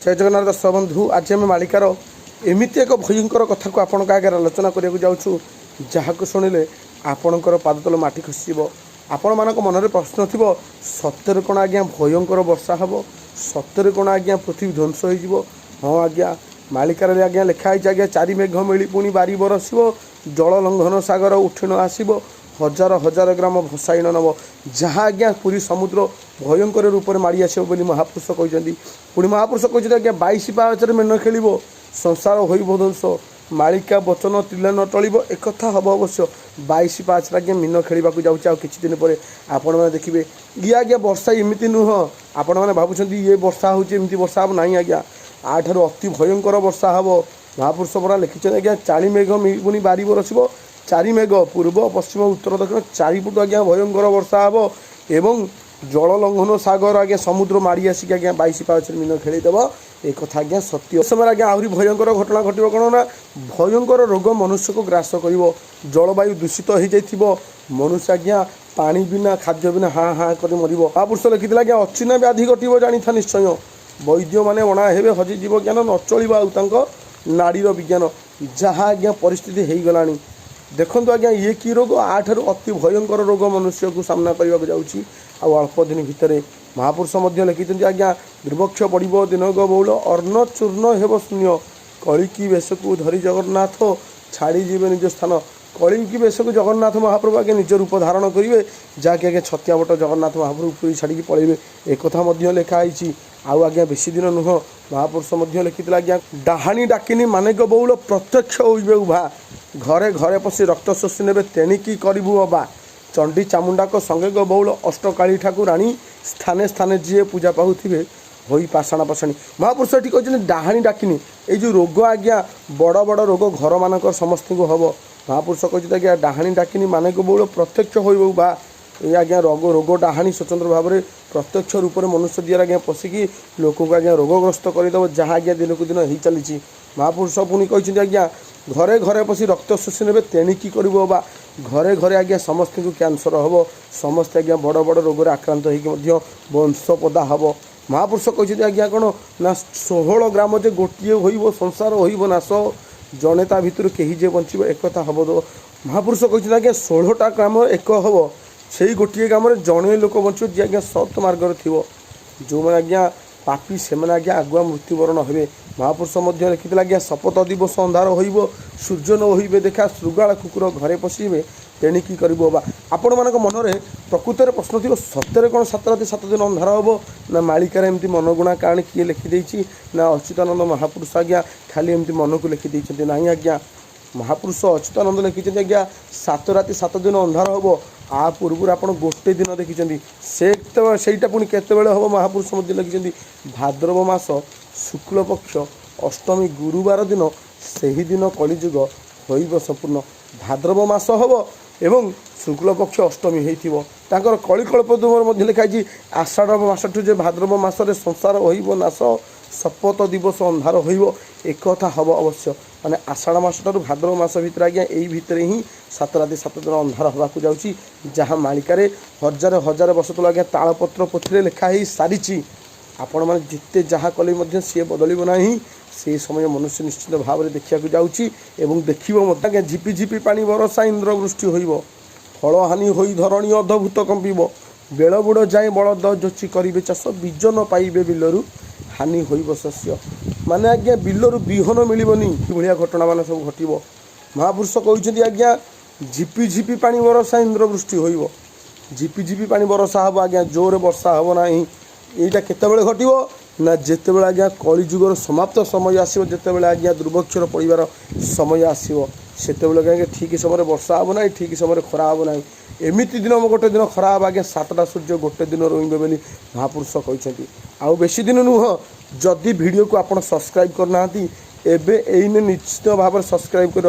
जय जगन्नाथ दर्शक बंधु। आज आम मालिकार एमती एक भयंकर कथा को आपण आगे आलोचना करने जाऊँ जहाँ शुणिले आपणकर पादतल माटी खसीब। आपण मान मन में प्रश्न थी सत्य कौन आज्ञा भयंकर वर्षा हम सत्य कौन आज्ञा पृथ्वी ध्वंस हो। हाँ आज्ञा मालिकार आज्ञा लिखाई आज्ञा चारि मेघ मिली पुणी बारी बरस जल लंघन सागर उठिण आसब हजार हजार ग्राम भसाइन नब जहाँ आज्ञा पूरी समुद्र भयंकर रूप में माड़ी आसो बोली महापुरुष कहते। पुणी महापुरुष कहते आज्ञा 22 पाहाचर मेन खेल संसार हो ध्वंस मालिका वचन तिले न टल एक हम अवश्य 22 पाहाचर आज्ञा मीन खेल जाऊँ किसी दिन पर आपण मैंने देखिए ये आज्ञा वर्षा एमती नुह आपण मैंने भावुं ये वर्षा होमती वर्षा हम ना आज्ञा आठार अति भयंकर वर्षा हम महापुरुष परा लिखिं आज्ञा 40 मेघ पुणी बारी बरस 4 मेघ पूर्व पश्चिम उत्तर दक्षिण 4 फुट आज्ञा भयंकर वर्षा हम एवं जल लंघन सागर आज्ञा समुद्र माड़ी आसिक आज्ञा 22 पाहाचर मीन खेलीदेव एक कथा आज्ञा सत्य समय आज्ञा आहरी भयंकर घटना घटो कौन ना भयंकर रोग मनुष्य को ग्रास कर जलवायु दूषित हो जाइए मनुष्य आज्ञा पानी बिना खाद्य बिना हाँ हाँ कर मर। महापुरुष लिखी आज्ञा अचिन्ह व्याधि घटो जानी था निश्चय वैद्य मैंने अणा हे हजिजीव ज्ञान न चल नाड़ीर विज्ञान जहाँ आज्ञा परिस्थिति हो गला। देखो आज्ञा ये कि रोग आठार अति भयंकर रोग मनुष्य को सामना करने जाऊँगी अल्प दिन भितर महापुरुष लिखिं आज्ञा दुर्भक्ष पड़ दिनक बहुल अर्ण चूर्ण हेब शून्य कलिकी बेश को धरी जगन्नाथ छाड़ी जीवे निज स्थान कलिकी बेश को जगन्नाथ महाप्रभु आगे निज रूप धारण करेंगे जहाँकि आगे छतिया बट जगन्नाथ महाप्रभु पूरी छाड़ी पलैबे एक लिखाई आउ आज्ञा बेसी दिन नुह। महापुरुष लिखि आज्ञा डाहाणी डाकिनी मानेक बहुल प्रत्यक्ष होइबे उभा घरे घरे पशि रक्त शोषी ने तेणिकी करू अबा चंडी चामुंडा को संगे ग बहुल अष्टकाली ठाकुराणी स्थाने स्थाने जी पूजा पाऊे हो पाषाण पाषाणी। महापुरुष ये कहते डाहाणी डाकिनी ये जो रोग आज्ञा बड़ बड़ रोग घर मानक समस्त को हम महापुरुष कहते आज्ञा डाहाणी डाकिनी मानेक बहुल प्रत्यक्ष होइबा ये आज्ञा रोग डाहाणी स्वतंत्र भाव में प्रत्यक्ष रूप में मनुष्य दिया आज्ञा पशिकी लोक को आज्ञा रोगग्रस्त करदेव जहाँ आज्ञा दिन को दिन हो चली। महापुरुष पुणी कहते आज्ञा घरे घरे पशि रक्त शोषी ने तेणिकी करू घरे घरे आज्ञा समस्त को कैंसर हम समस्त आज्ञा बड़ बड़ रोग आक्रांत हो वंशपदा हम। महापुरुष कहते आज्ञा कौन ना 16 ग्राम जे गोटे हो संसार हो नाश जड़े ता भर कहीं जे बचे एक हम दो। महापुरुष कहते आज्ञा 16टा ग्राम एक हम से गोटे ग्राम जड़े लोक बचे जी आज्ञा सत मार्ग थी जो मैंने आज्ञा पापी से आज्ञा आगुआ मृत्युवरण हे। महापुरुष लिखि आज्ञा शपथ दिवस अंधार हो सूर्य न हो देखा श्रृगाल कुकुर घरे पशिबे तेणिकी करू बा। आपण मान मन में प्रकृत प्रश्न थी सत्य कौन 7 राति 7 दिन अंधार हम ना मालिकार एमती मनगुणा कहानी किए लिखिदे ना अच्युतानंद महापुरुष आज्ञा खाली एमती मन को लिखिदे ना आज्ञा महापुरुष अच्युतानंद लिखिं आज्ञा 7 राति 7 दिन अंधार हम आ पूर्व आप गोटे दिन देखिं सेटा पुणी केत हम महापुरुष लिखिं भाद्रव मास शुक्ल पक्ष अष्टमी गुरुवार दिन से ही दिन कलिजुग हो संपूर्ण भाद्रव मास हम एवं शुक्ल पक्ष अष्टमी होकर कलिकल्प लिखाई आषाढ़ मसठू जे भाद्रव मसरे संसार हो नाश शपथ दिवस अंधार हो एक हम अवश्य माने आषाढ़ मसठू भाद्रव मास भितर आज्ञा यही भितर ही 7 राति 7 दिन अंधार होगाक जाऊँगी जहाँ मालिकार हजार हजार वर्ष तले आज्ञा तालपत्र पोथी लिखाई सारी आपण मैंने जिते जहाँ कले सी बदल ना से समय मनुष्य निश्चित भाव में देखा जाऊँगी देखिए आज्ञा झिपि झिपि पानी बरसा इंद्रवृष्टि हो फल हानि हो धरणी अद्भुत कंपिब बेल बुड़ जाए बलद जोची करेंगे चाष बीज न पाइबे बिलरू हानि हो शस्य माने आज्ञा बिलरू बिहन मिलनी भाया घटना मान सब घट। महापुरुष कहते आज्ञा झिपि झिपि पानी बरसा इंद्रवृष्टि हो झिपि झिपि पानी बरसा हम आज्ञा जोर वर्षा हम ना यहाँ केतबेले घटिबो ना जितेबाला आज्ञा कलिजुगर समाप्त समय आसो जितेबाला आज्ञा दुर्भिक्षर पड़ार समय आसो से ठीक समय वर्षा हम ना ठीक समय खरा हम ना एमती दिन गोटे दिन खरा हम आज्ञा 7टा सूर्य गोटे दिन रोइबे बोली महापुरुष कहते। आउ बेसी दिन नुह जदि वीडियो को आप सब्सक्राइब करना एबे एइने निश्चित भाव सब्सक्राइब कर